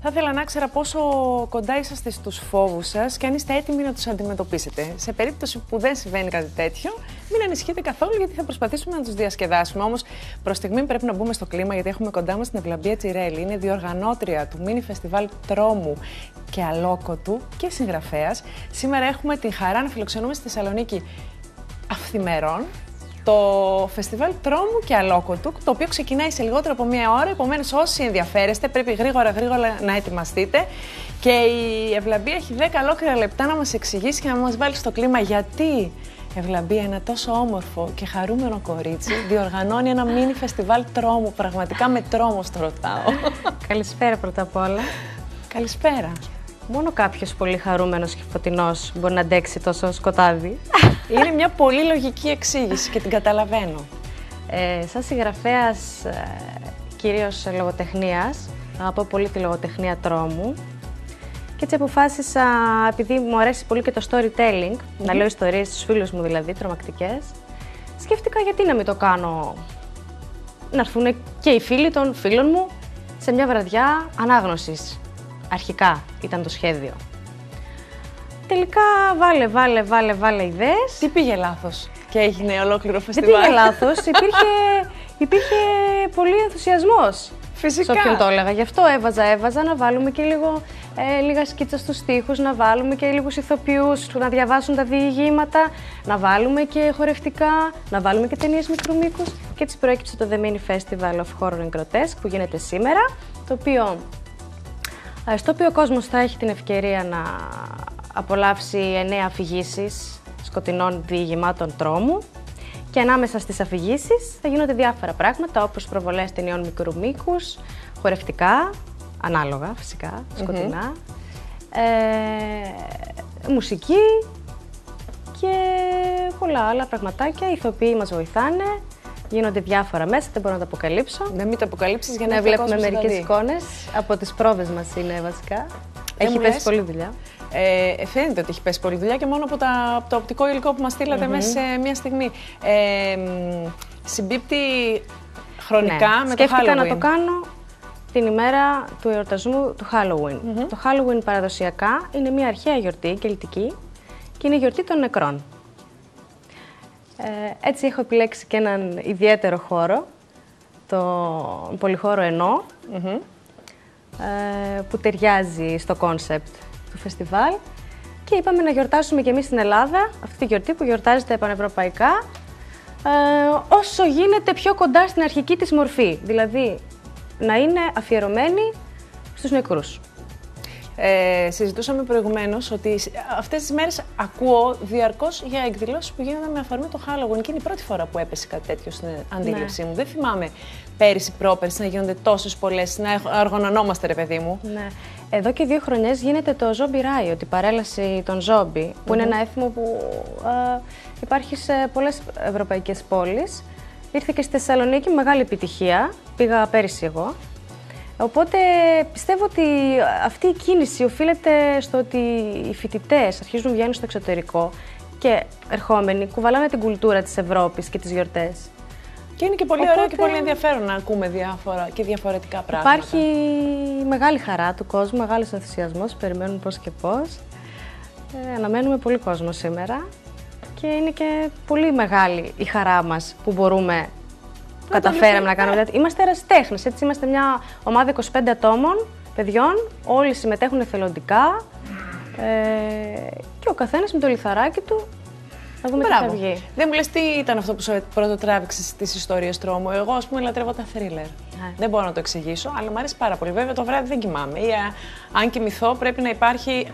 Θα ήθελα να ξέρω πόσο κοντά είσαστε στους φόβους σας και αν είστε έτοιμοι να τους αντιμετωπίσετε. Σε περίπτωση που δεν συμβαίνει κάτι τέτοιο, μην ανησυχείτε καθόλου, γιατί θα προσπαθήσουμε να τους διασκεδάσουμε. Όμως, προς στιγμή πρέπει να μπούμε στο κλίμα, γιατί έχουμε κοντά μας την Ευλαμπία Τσιρέλη. Είναι διοργανώτρια του μίνι φεστιβάλ Τρόμου και Αλόκοτου και συγγραφέας. Σήμερα έχουμε την χαρά να φιλοξενούμε στη Θεσσαλονίκη αυθημερών το φεστιβάλ Τρόμου και Αλόκοτου, το οποίο ξεκινάει σε λιγότερο από μία ώρα. Επομένως, όσοι ενδιαφέρεστε, πρέπει γρήγορα να ετοιμαστείτε. Και η Ευλαμπία έχει 10 ολόκληρα λεπτά να μας εξηγήσει και να μας βάλει στο κλίμα γιατί Ευλαμπία, ένα τόσο όμορφο και χαρούμενο κορίτσι, διοργανώνει ένα μίνι φεστιβάλ τρόμου. Πραγματικά με τρόμο το ρωτάω. Καλησπέρα πρώτα απ' όλα. Καλησπέρα. Μόνο κάποιος πολύ χαρούμενος και φωτεινός μπορεί να αντέξει τόσο σκοτάδι. Είναι μια πολύ λογική εξήγηση και την καταλαβαίνω. Σαν συγγραφέας κυρίως λογοτεχνίας, αγαπώ πολύ τη λογοτεχνία τρόμου και έτσι αποφάσισα, επειδή μου αρέσει πολύ και το storytelling, να λέω ιστορίες στους φίλους μου δηλαδή, τρομακτικές, σκέφτηκα γιατί να μην το κάνω, να έρθουν και οι φίλοι των φίλων μου σε μια βραδιά ανάγνωσης. Αρχικά ήταν το σχέδιο. Τελικά βάλε ιδέες. Τι πήγε λάθος και έγινε ολόκληρο φεστιβάλ? Δεν πήγε λάθος, υπήρχε πολύ ενθουσιασμός. Φυσικά. Σε όποιον το έλεγα. Γι' αυτό έβαζα να βάλουμε και λίγα σκίτσα στους στίχους, να βάλουμε και λίγους ηθοποιούς να διαβάσουν τα διηγήματα, να βάλουμε και χορευτικά, να βάλουμε και ταινίες μικρού μήκους. Και έτσι προέκυψε το The Mini Festival of Horror and Grotesque που γίνεται σήμερα, στο οποίο ο κόσμος θα έχει την ευκαιρία να απολαύσει 9 αφηγήσεις σκοτεινών διηγημάτων τρόμου και ανάμεσα στις αφηγήσεις θα γίνονται διάφορα πράγματα όπως προβολές ταινιών μικρού μήκους, χορευτικά, ανάλογα φυσικά, σκοτεινά, μουσική και πολλά άλλα πραγματάκια. Οι ηθοποιοί μας βοηθάνε, γίνονται διάφορα μέσα, δεν μπορώ να τα αποκαλύψω. Να μην τα αποκαλύψεις για να βλέπουμε μερικές εικόνες από τις πρόβες μας είναι βασικά. Έχει πέσει πολλή δουλειά. Φαίνεται ότι έχει πέσει πολλή δουλειά και μόνο από το οπτικό υλικό που μας στείλατε μέσα σε μία στιγμή. Συμπίπτει χρονικά με το Halloween. Σκέφτηκα να το κάνω την ημέρα του εορτασμού του Halloween. Το Halloween παραδοσιακά είναι μια αρχαία γιορτή κελτική και είναι η γιορτή των νεκρών. Έτσι έχω επιλέξει και έναν ιδιαίτερο χώρο, το πολυχώρο Ενώ, που ταιριάζει στο κόνσεπτ του φεστιβάλ και είπαμε να γιορτάσουμε και εμείς στην Ελλάδα αυτή τη γιορτή που γιορτάζεται πανευρωπαϊκά όσο γίνεται πιο κοντά στην αρχική της μορφή, δηλαδή να είναι αφιερωμένη στους νεκρούς. Συζητούσαμε προηγουμένως ότι αυτές τις μέρες ακούω διαρκώς για εκδηλώσεις που γίνονται με αφορμή το Halloween και είναι η πρώτη φορά που έπεσε κάτι τέτοιο στην αντίληψή μου. Δεν θυμάμαι πέρυσι, πρόπερσι να γίνονται τόσες πολλές, να οργανωνόμαστε, ρε παιδί μου. Ναι. Εδώ και 2 χρονιές γίνεται το Zombie Riot, η παρέλαση των ζόμπι, που είναι ένα έθιμο που υπάρχει σε πολλές ευρωπαϊκές πόλεις. Ήρθε και στη Θεσσαλονίκη με μεγάλη επιτυχία, πήγα πέρυσι εγώ. Οπότε πιστεύω ότι αυτή η κίνηση οφείλεται στο ότι οι φοιτητές αρχίζουν να βγαίνουν στο εξωτερικό και ερχόμενοι κουβαλάνε την κουλτούρα της Ευρώπης και τις γιορτές. Και είναι και πολύ ωραίο και πολύ ενδιαφέρον να ακούμε διάφορα και διαφορετικά πράγματα. Υπάρχει μεγάλη χαρά του κόσμου, μεγάλος ενθουσιασμός, περιμένουν πώς και πώς. Αναμένουμε πολύ κόσμο σήμερα και είναι και πολύ μεγάλη η χαρά μας που μπορούμε καταφέραμε να κάνουμε. Είμαστε ερασιτέχνες, έτσι είμαστε μια ομάδα 25 ατόμων, παιδιών, όλοι συμμετέχουν εθελοντικά και ο καθένας με το λιθαράκι του να δούμε τι θα βγει. Δεν μου λες τι ήταν αυτό που σου πρωτοτράβηξε στις ιστορίες τρόμου? Εγώ, ας πούμε, λατρεύω τα θρίλερ. Δεν μπορώ να το εξηγήσω, αλλά μου αρέσει πάρα πολύ. Βέβαια, το βράδυ δεν κοιμάμαι. Ή αν κοιμηθώ, πρέπει να υπάρχει.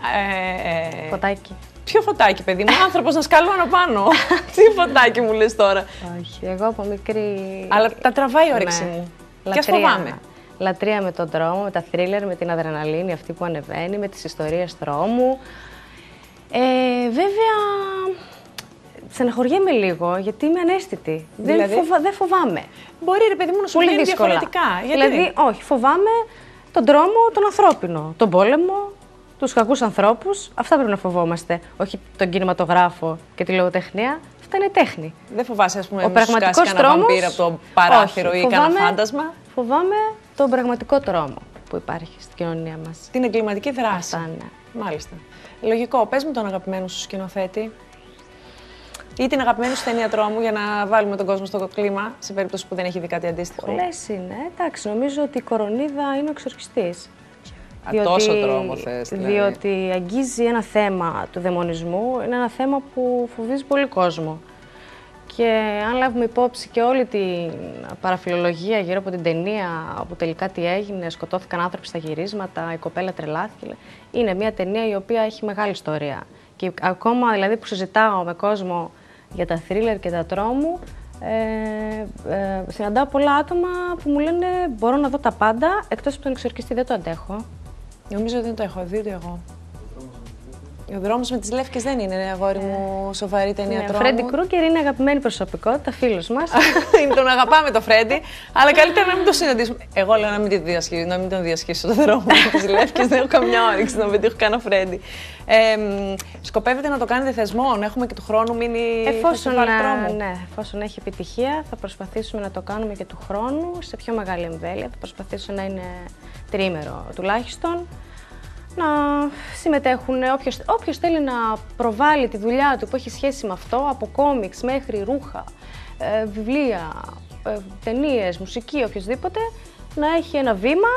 Φωτάκι. Ποιο φωτάκι, παιδί μου, άνθρωπος να σκαλώνω πάνω. Τι φωτάκι μου λες τώρα? Όχι, εγώ από μικρή. Αλλά τα τραβάει η όρεξη μου. Και ας φοβάμαι. Λατρεία με τον τρόμο, με τα θρίλερ, με την αδρεναλίνη αυτή που ανεβαίνει, με τις ιστορίες τρόμου. Βέβαια, στεναχωριέμαι λίγο γιατί είμαι αναίσθητη. Δηλαδή? Δεν φοβάμαι. Μπορεί, ρε παιδί μου, να σου βγαίνει διαφορετικά. Δηλαδή, όχι, φοβάμαι τον τρόμο, τον ανθρώπινο, τον πόλεμο, τους κακούς ανθρώπους. Αυτά πρέπει να φοβόμαστε. Όχι τον κινηματογράφο και τη λογοτεχνία. Αυτά είναι τέχνη. Δεν φοβάσαι, ας πούμε, να σου σκάσει κανένα βαμπύρα από το παράθυρο ή κανένα φάντασμα? Φοβάμαι τον πραγματικό τρόμο. που υπάρχει στην κοινωνία μας. Την εγκληματική δράση. Αυτά, ναι. Μάλιστα. Λογικό. Πες μου τον αγαπημένο σου σκηνοθέτη. Ή την αγαπημένη σου ταινία τρόμου, για να βάλουμε τον κόσμο στο κλίμα, σε περίπτωση που δεν έχει δει κάτι αντίστοιχο. Πολλές είναι. Εντάξει, νομίζω ότι η Κορονίδα είναι ο Εξορκιστής. Τόσο τρόμο θες, δηλαδή. Διότι αγγίζει ένα θέμα του δαιμονισμού, είναι ένα θέμα που φοβίζει πολύ κόσμο. Και αν λάβουμε υπόψη και όλη την παραφιλολογία γύρω από την ταινία, όπου τελικά τι έγινε, σκοτώθηκαν άνθρωποι στα γυρίσματα, η κοπέλα τρελάθηκε. Είναι μια ταινία η οποία έχει μεγάλη ιστορία. Και ακόμα δηλαδή που συζητάω με κόσμο για τα θρίλερ και τα τρόμου, συναντάω πολλά άτομα που μου λένε μπορώ να δω τα πάντα, εκτός από τον Εξορκιστή δεν το αντέχω. Νομίζω ότι δεν το έχω δει εγώ. Ο δρόμος με τις Λεύκες δεν είναι, αγόρι μου, σοβαρή ταινία τρόμου. Ο Φρέντι Κρούγκερ είναι αγαπημένη προσωπικότητα, φίλος μας. Τον αγαπάμε το Φρέντι, αλλά καλύτερα να μην το συναντήσουμε. Εγώ λέω να μην τον διασχίσω το δρόμο με τις Λεύκες, δεν έχω καμιά όρεξη να πετύχω κανένα Φρέντι. Σκοπεύετε να το κάνετε θεσμό, να έχουμε και του χρόνου μείνει φεστιβάλ τρόμου? Ναι, εφόσον έχει επιτυχία, θα προσπαθήσουμε να το κάνουμε και του χρόνου σε πιο μεγάλη εμβέλεια. Θα προσπαθήσω να είναι τριήμερο τουλάχιστον. Να συμμετέχουν όποιος θέλει να προβάλλει τη δουλειά του που έχει σχέση με αυτό, από κόμιξ μέχρι ρούχα, βιβλία, ταινίες, μουσική, οποιοδήποτε, να έχει ένα βήμα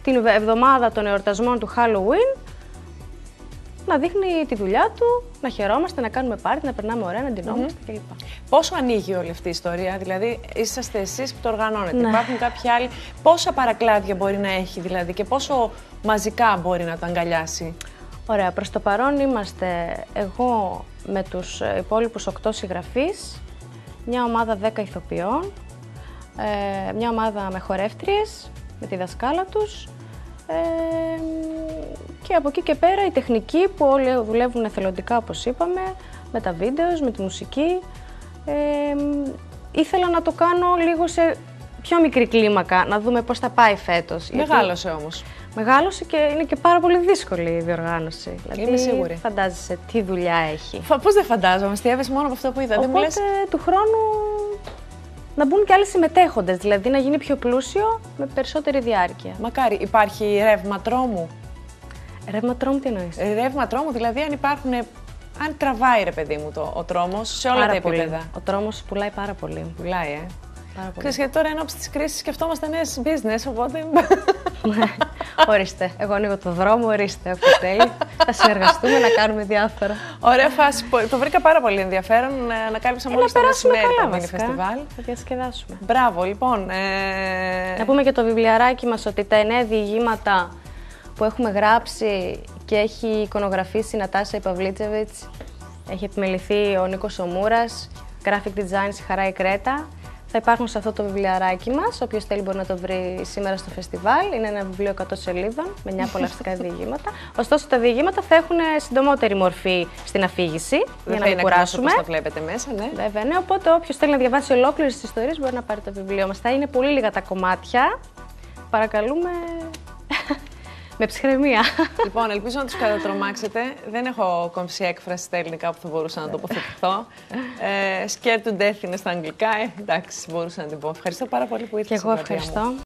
την εβδομάδα των εορτασμών του Halloween, να δείχνει τη δουλειά του, να χαιρόμαστε, να κάνουμε πάρτι, να περνάμε ωραία, να ντυνόμαστε κλπ. Πόσο ανοίγει όλη αυτή η ιστορία, δηλαδή είσαστε εσείς που το οργανώνετε, Ναι. Υπάρχουν κάποιοι άλλοι, πόσα παρακλάδια μπορεί να έχει δηλαδή και πόσο μαζικά μπορεί να το αγκαλιάσει? Ωραία, προς το παρόν είμαστε εγώ με τους υπόλοιπους 8 συγγραφείς, μια ομάδα 10 ηθοποιών, μια ομάδα με χορεύτριες, με τη δασκάλα τους, και από εκεί και πέρα οι τεχνικοί που όλοι δουλεύουν εθελοντικά, όπως είπαμε, με τα βίντεο, με τη μουσική. Ήθελα να το κάνω λίγο σε πιο μικρή κλίμακα, να δούμε πώς θα πάει φέτος. Μεγάλωσε όμως. Μεγάλωσε και είναι και πάρα πολύ δύσκολη η διοργάνωση. Είμαι σίγουρη. Φαντάζεσαι τι δουλειά έχει. Πώς δεν φαντάζομαι, αστείευεσαι μόνο από αυτό που είδα. Οπότε του χρόνου να μπουν και άλλοι συμμετέχοντες, δηλαδή να γίνει πιο πλούσιο με περισσότερη διάρκεια. Μακάρι. Υπάρχει ρεύμα τρόμου? Ρεύμα τρόμου τι εννοείς? Ρεύμα τρόμου, δηλαδή αν υπάρχουν. Αν τραβάει, ρε παιδί μου, ο τρόμος σε όλα τα επίπεδα. Ο τρόμος πουλάει πάρα πολύ. Πουλάει, Πάρα πολύ. Ξέρεις, γιατί τώρα ενώπιση της κρίσης σκεφτόμαστε νέες business, οπότε. Ορίστε, εγώ ανοίγω το δρόμο, ορίστε, όποιος θέλει. Θα συνεργαστούμε να κάνουμε διάφορα. Ωραία φάση. Το βρήκα πάρα πολύ ενδιαφέρον. Ανακάλυψα μόλις το μεσημέρι το μίνι φεστιβάλ. Θα διασκεδάσουμε. Μπράβο, λοιπόν. Να πούμε και το βιβλιαράκι μας ότι τα 9 διηγήματα που έχουμε γράψει και έχει εικονογραφήσει η Νατάσα Παυλίτσεβιτς, έχει επιμεληθεί ο Νίκος ο Μούρας, graphic design η Χαρά η Κρέτα. Θα υπάρχουν σε αυτό το βιβλιαράκι μας, όποιος θέλει μπορεί να το βρει σήμερα στο φεστιβάλ. Είναι ένα βιβλίο 100 σελίδων με 9 απολαυστικά διηγήματα. Ωστόσο τα διηγήματα θα έχουν συντομότερη μορφή στην αφήγηση, για να μην κουράσουμε. Όπως τα βλέπετε μέσα, ναι. Βέβαια, ναι, οπότε όποιος θέλει να διαβάσει ολόκληρες τις ιστορίες μπορεί να πάρει το βιβλίο μας. Θα είναι πολύ λίγα τα κομμάτια. Παρακαλούμε με ψυχραιμία. Λοιπόν, ελπίζω να τους κατατρομάξετε. Δεν έχω κομψή έκφραση στα ελληνικά που θα μπορούσα να τοποθετηθώ. Scared to death είναι στα αγγλικά. Εντάξει, μπορούσα να την πω. Ευχαριστώ πάρα πολύ που ήρθες. Και εγώ ευχαριστώ.